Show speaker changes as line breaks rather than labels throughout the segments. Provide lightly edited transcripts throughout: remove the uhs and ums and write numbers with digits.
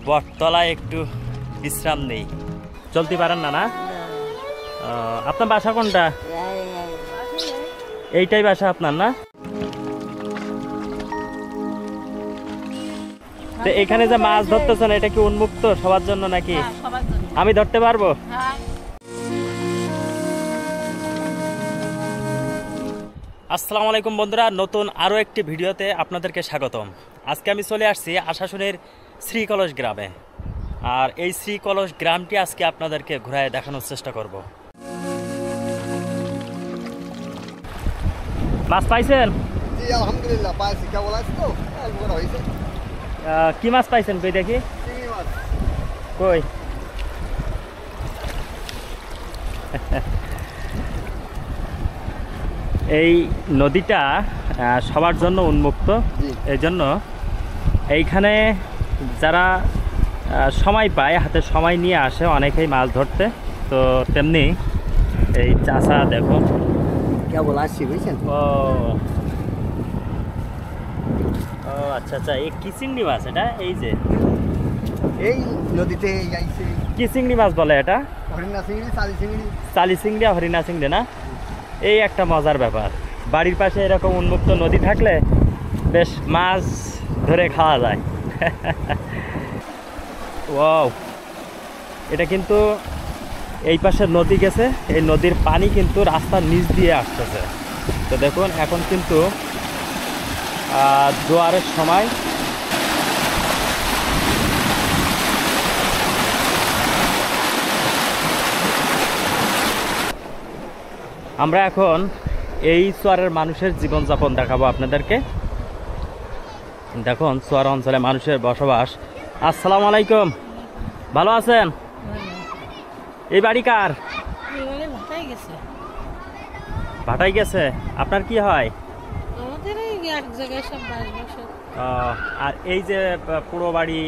বটতলায় একটু বিশ্রাম নেই। চলতে পারেন না? না, আপনার বাসা কোনটা? এইটাই বাসা আপনার না? তো এখানে যে মাছ ধরতেছেন এটা কি উন্মুক্ত সবার জন্য নাকি? আমি ধরতে পারবো? আসসালামু আলাইকুম বন্ধুরা, নতুন আরও একটি ভিডিওতে আপনাদেরকে স্বাগতম। আজকে আমি চলে আসছি আশাশুনির শ্রীকলস গ্রামে। আর এই শ্রীকলস গ্রামটি আজকে আপনাদেরকে ঘুরায় দেখানোর চেষ্টা করব। মাছ পাইছেন?
জি আলহামদুলিল্লাহ পাইছি। কেমন আছে তো? বড় হইছে।
কি মাছ পাইছেন কই দেখি?
চিংড়ি মাছ।
কই? এই নদীটা সবার জন্য উন্মুক্ত, এই জন্য এইখানে যারা সময় পায়, হাতে সময় নিয়ে আসে অনেকেই মাছ ধরতে। তো তেমনি এই চাষা দেখো
কেবল আসছি বুঝছেন।
ও আচ্ছা আচ্ছা, এই কি চিংড়ি মাছ এটা? এই যে
এই নদীতে যাইছে।
কি চিংড়ি মাছ বলে এটা?
হরিণা চিংড়ি, চালি চিংড়ি।
চালি চিংড়ি আর হরিণা চিংড়ি না? এই একটা মজার ব্যাপার, বাড়ির পাশে এরকম উন্মুক্ত নদী থাকলে বেশ মাছ ধরে খাওয়া যায়। ওয়াও, এটা কিন্তু এই পাশে নদী গেছে, এই নদীর পানি কিন্তু রাস্তার নিচ দিয়ে আসতেছে। তো দেখুন এখন কিন্তু জোয়ারের সময়। আমরা এখন এই চরের মানুষের জীবনযাপন দেখাবো আপনাদেরকে। দেখুন চর অঞ্চলে মানুষের বসবাস। আসসালামু আলাইকুম, ভালো আছেন? এই বাড়ি কার? ভাটাই গেছে। আপনার কি হয়? আর এই যে পুরো বাড়ি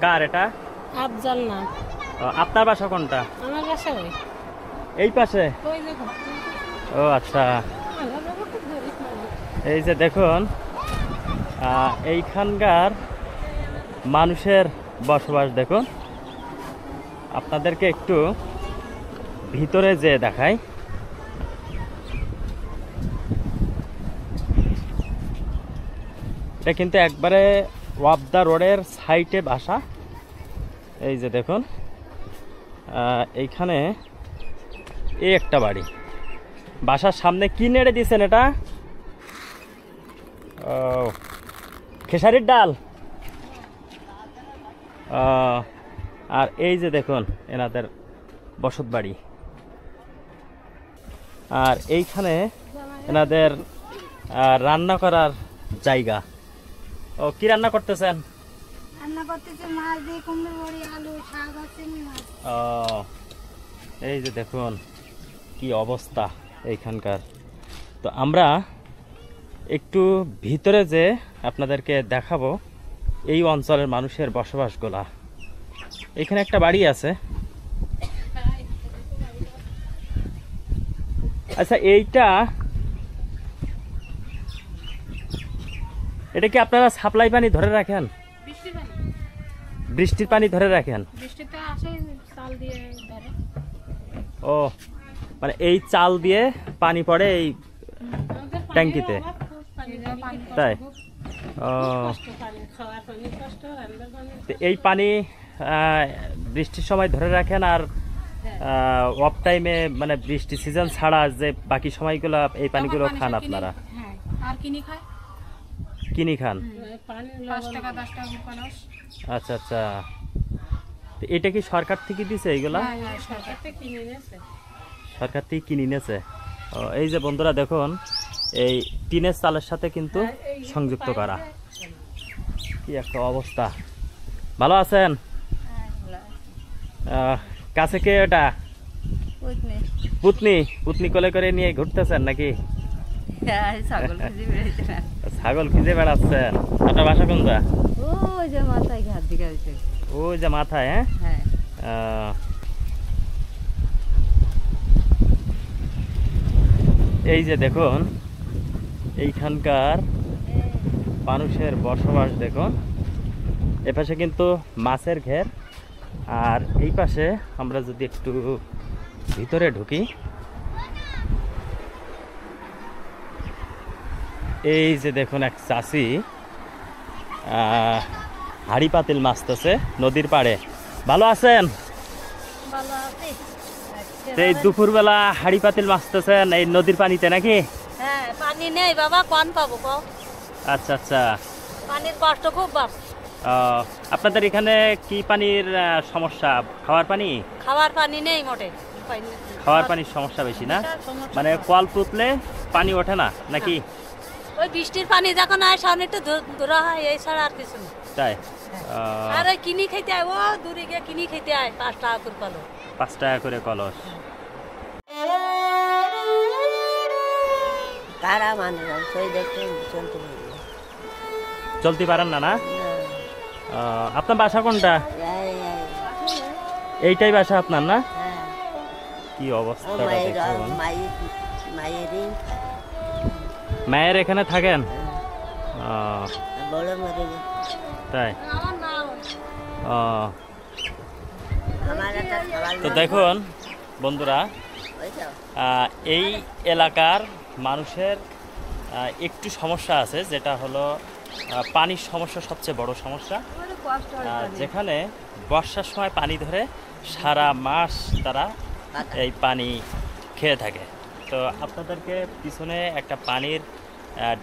কার এটা?
আফজাল না।
আপনার বাসা কোনটা?
আমার বাসা
এই পাশে। ও আচ্ছা, এই যে দেখুন এইখানকার মানুষের বসবাস দেখুন। আপনাদেরকে একটু ভিতরে যে দেখাই। এটা কিন্তু একবারে ওয়াব দা রোডের সাইডে বাসা। এই যে দেখুন এইখানে এই একটা বাড়ি, বাসার সামনে কি নেড়ে দিয়েছেন এটা? ও, খেসারির ডাল। আর এই যে দেখুন এনাদের বসত বাড়ি। আর এইখানে এনাদের রান্না করার জায়গা। ও, কি রান্না করতেছেন?
রান্না করতেছে মাছ দিয়ে কুমড়ো বড়ি, আলু, শাক আর চিংড়ি মাছ।
ও, এই যে দেখুন কি অবস্থা এইখানকার। তো আমরা একটু ভিতরে যে আপনাদেরকে দেখাবো এই অঞ্চলের মানুষের বসবাসগুলা। এখানে একটা বাড়ি আছে। আচ্ছা, এটা কি আপনারা সাপ্লাই পানি ধরে রাখেন? বৃষ্টির পানি ধরে রাখেন? ও, মানে এই চাল দিয়ে পানি পড়ে এই ট্যাঙ্কিতে, তাই? ও, এই পানি বৃষ্টির সময় ধরে রাখেন আর অফ টাইমে মানে বৃষ্টি সিজন ছাড়া যে বাকি সময়গুলো এই পানিগুলো খান আপনারা? কিনি খান? আচ্ছা আচ্ছা, এটা কি সরকার থেকে দিছে এইগুলা? সরকার থেকে কিনে নিয়েছে। এই যে বন্ধুরা দেখুন এই টিনের চালের সাথে কিন্তু সংযুক্ত করা। কি একটা অবস্থা। ভালো আছেন? কাছে কে এটা? পুতনি। পুতনি কোলে করে নিয়ে ঘুরতেছেন নাকি? ছাগল খুঁজে বেড়াচ্ছেন। আপনার বাসা কোনটা?
ওই যে মাথায় ঘাট দিকে।
ওই যে মাথায়। হ্যাঁ, এই যে দেখুন এইখানকার মানুষের বসবাস দেখুন। এপাশে কিন্তু মাছের ঘের, আর এই পাশে আমরা যদি একটু ভিতরে ঢুকি, এই যে দেখুন এক চাষি হাড়ি পাতিল মাছতেছে নদীর পাড়ে। ভালো আছেন?
ভালো আছি।
তো এই দুপুরবেলা হাড়ি পাতিল মাছতেছেন এই নদীর পানিতে নাকি?
হ্যাঁ, পানি নেই বাবা, কোন পাবো কও?
আচ্ছা আচ্ছা।
পানির কষ্ট খুব বাবা।
আপনাদের এখানে কি পানির সমস্যা? খাওয়ার পানি?
খাওয়ার পানি নেই মোটে।
খাওয়ার পানির সমস্যা বেশি না?
সমস্যা।
মানে কল পুতলে পানি ওঠে না নাকি?
ওই বৃষ্টির পানি যখন হয় সামনে একটু দূরা হয়, এই ছাড়া আর কিছু না।
তাই?
আর ওই কিনি খেতে হয়, ও দূরে গিয়ে কিনি খেতে হয় 5 টাকা করে কলো।
5 টাকা করে কলস।
কারা মানুষ সেই দেখতে চলতে পারি না।
চলতে পারেন না? না, আপনার বাসা কোনটা? এইটাই বাসা আপনার না?
হ্যাঁ,
কি অবস্থা
মায়ের
দেখুন।
মায়েরই
মায়ের এখানে থাকেন?
বড় মরে গেছে।
তাই?
আমার নাম
আমার একটা খাবার
তো দেখুন বন্ধুরা,
হয়েছে।
এই এলাকার মানুষের একটু সমস্যা আছে, যেটা হলো পানির সমস্যা সবচেয়ে বড় সমস্যা। যেখানে বর্ষার সময় পানি ধরে সারা মাস তারা এই পানি খেয়ে থাকে। তো আপনাদেরকে পিছনে একটা পানির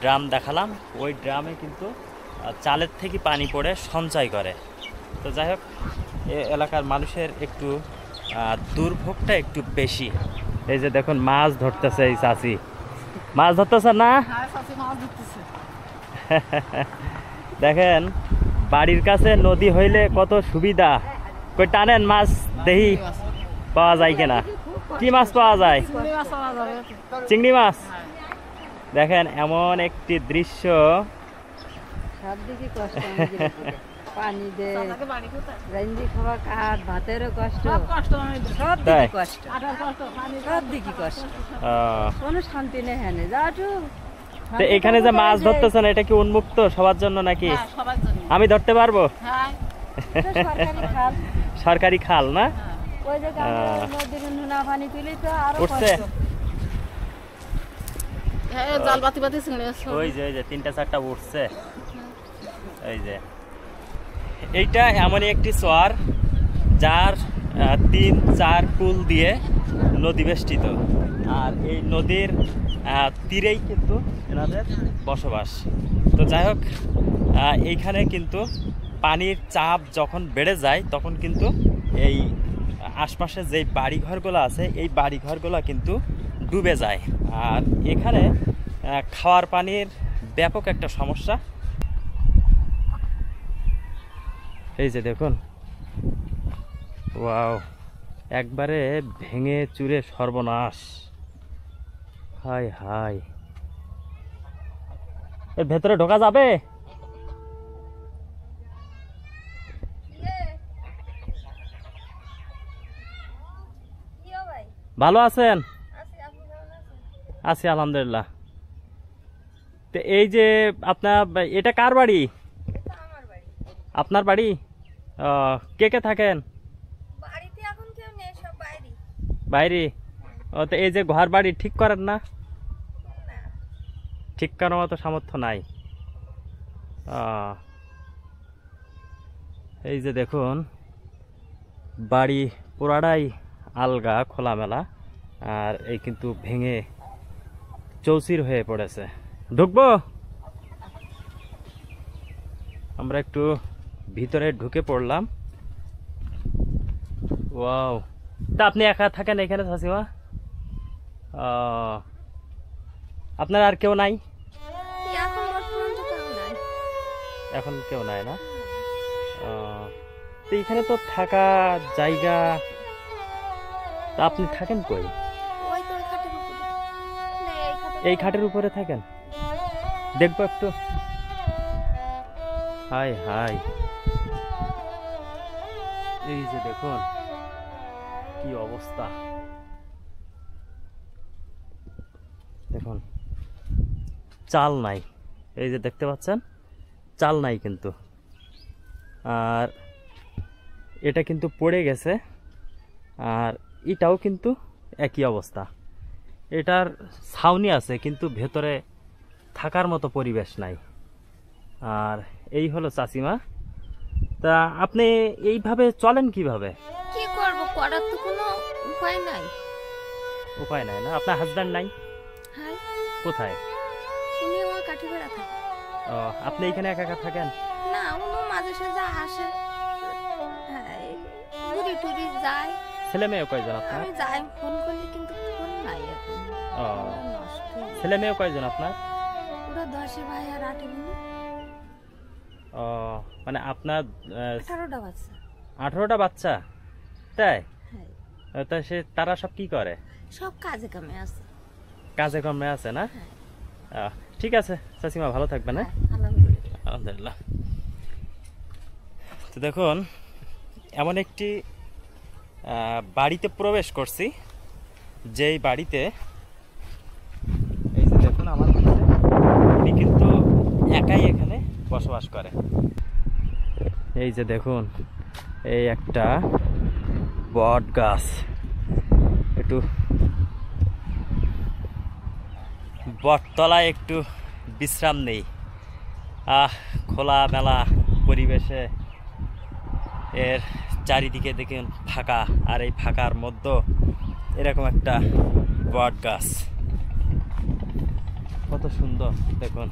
ড্রাম দেখালাম, ওই ড্রামে কিন্তু চালের থেকে পানি পড়ে সঞ্চয় করে। তো যাই হোক, এই এলাকার মানুষের একটু দুর্ভোগটা একটু বেশি। এই যে দেখুন মাছ ধরতেছে এই চাচি, মাছ ধরতেছে না? দেখেন বাড়ির কাছে নদী হইলে কত সুবিধা। কই টানেন মাছ দেখি পাওয়া যায় কিনা। কি মাছ পাওয়া যায়? চিংড়ি মাছ। দেখেন এমন একটি দৃশ্য,
সবদিকে কষ্ট আমাদের উপরে। পানি দে, রান্দি খাওয়া কাঠ, ভাতেরও কষ্ট,
তাই?
সবদিকে কষ্ট, সবদিকে কষ্ট, কোনো শান্তি নেই। হ্যাঁ যাটু
তো এখানে যে মাছ ধরতেছেন এটা কি উন্মুক্ত সবার জন্য নাকি? আমি ধরতে পারবো?
সরকারি খাল,
সরকারি খাল না?
ওই যে নদীর নোনা পানি তুলি তো আরো
উঠছে?
কষ্ট।
জাল বাতি বাতি চিংড়ি আছে।
ওই যে 3-4টা উঠছে। এই যে এইটা এমনই একটি চর যার 3-4 কুল দিয়ে নদী বেষ্টিত, আর এই নদীর তীরেই কিন্তু এনাদের বসবাস। তো যাই হোক, এইখানে কিন্তু পানির চাপ যখন বেড়ে যায় তখন কিন্তু এই আশপাশে যেই বাড়িঘরগুলো আছে এই বাড়িঘরগুলো কিন্তু ডুবে যায়। আর এখানে খাওয়ার পানির ব্যাপক একটা সমস্যা। এই যে দেখুন, ওয়াও, একবারে ভেঙে চুরে সর্বনাশ। হাই হাই, এর ভেতরে ঢোকা যাবে? ভালো আছেন? আছি আলহামদুলিল্লাহ। তো এই যে আপনার এটা কার বাড়ি? আপনার বাড়ি? কে কে থাকেন?
বাড়িতে এখন কেউ নেই, সব বাইরে।
বাইরে? তো এই যে ঘর বাড়ি ঠিক করেন না? ঠিক করার মতো সামর্থ্য নাই। এই যে দেখুন বাড়ি পুরাটাই আলগা খোলামেলা, আর এই কিন্তু ভেঙে চৌচির হয়ে পড়েছে। ঢুকবো? আমরা একটু ভিতরে ঢুকে পড়লাম। ওয়াও, তা আপনি একা থাকেন এখানে চাচিমা? আপনার আর কেউ নাই? এখন কেউ নাই না? তো এখানে তো থাকা জায়গা, তা আপনি থাকেন কই? এই খাটের উপরে থাকেন? দেখবো একটু। হাই হাই, এই যে দেখুন কি অবস্থা। দেখুন চাল নাই, এই যে দেখতে পাচ্ছেন চাল নাই কিন্তু। আর এটা কিন্তু পড়ে গেছে, আর এটাও কিন্তু একই অবস্থা। এটার ছাউনি আছে কিন্তু ভেতরে থাকার মতো পরিবেশ নাই। আর এই হলো চাচিমা। তা আপনি এইভাবে চলেন কিভাবে?
কি করব, করার তো কোনো উপায় নাই।
উপায় নাই না? আপনার হাজব্যান্ড নাই?
হ্যাঁ,
কোথায়?
উনি আমার কাঠি বেড়া থাকে।
ও, আপনি এখানে একা একা থাকেন?
না, উনি মাঝে সাঝে আসে। হ্যাঁ, ঘুরি টুরি যায়।
ছেলে মেয়ে কয়জন আপনার?
আমি যাই ফোন করলে কিন্তু ফোন নাই এখন।
ও,
নষ্ট হয়ে গেছে।
ছেলে মেয়ে কয়জন আপনার?
ওরা 10 ভাই আর 8 বোন।
ও, মানে আপনার
18টা বাচ্চা।
18টা বাচ্চা? তাই?
হ্যাঁ,
তা তারা সব কি করে?
সব কাজে কামে আছে।
কাজে কর্মে আছে না? ঠিক আছে চাচিমা, ভালো থাকবেন। হ্যাঁ,
আলহামদুলিল্লাহ।
আলহামদুলিল্লাহ। তো দেখুন, এমন একটি বাড়িতে প্রবেশ করছি, যেই বাড়িতে এই যে দেখুন আমার কাছে, উনি কিন্তু একাই এখানে বসবাস করে। এই যে দেখুন, এই একটা বট গাছ, একটু বটতলায় একটু বিশ্রাম নেই। খোলা মেলা পরিবেশে এর চারিদিকে দেখুন ফাঁকা, আর এই ফাঁকার মধ্যে এরকম একটা বট গাছ, কত সুন্দর দেখুন।